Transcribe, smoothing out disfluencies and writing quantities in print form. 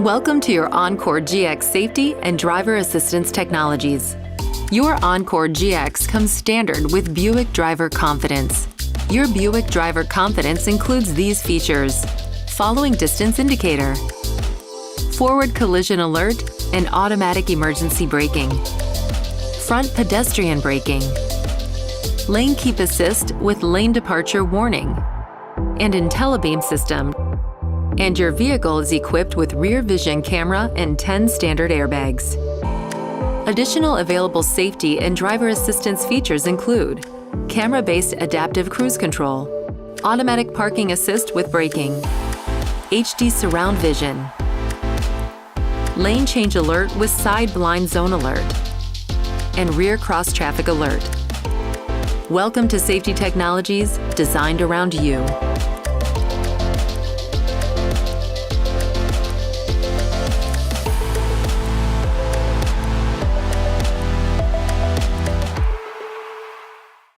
Welcome to your Encore GX safety and driver assistance technologies. Your Encore GX comes standard with Buick Driver Confidence. Your Buick Driver Confidence includes these features: following distance indicator, forward collision alert and automatic emergency braking, front pedestrian braking, lane keep assist with lane departure warning, and IntelliBeam system. And your vehicle is equipped with rear vision camera and 10 standard airbags. Additional available safety and driver assistance features include camera-based adaptive cruise control, automatic parking assist with braking, HD surround vision, lane change alert with side blind zone alert, and rear cross traffic alert. Welcome to safety technologies designed around you.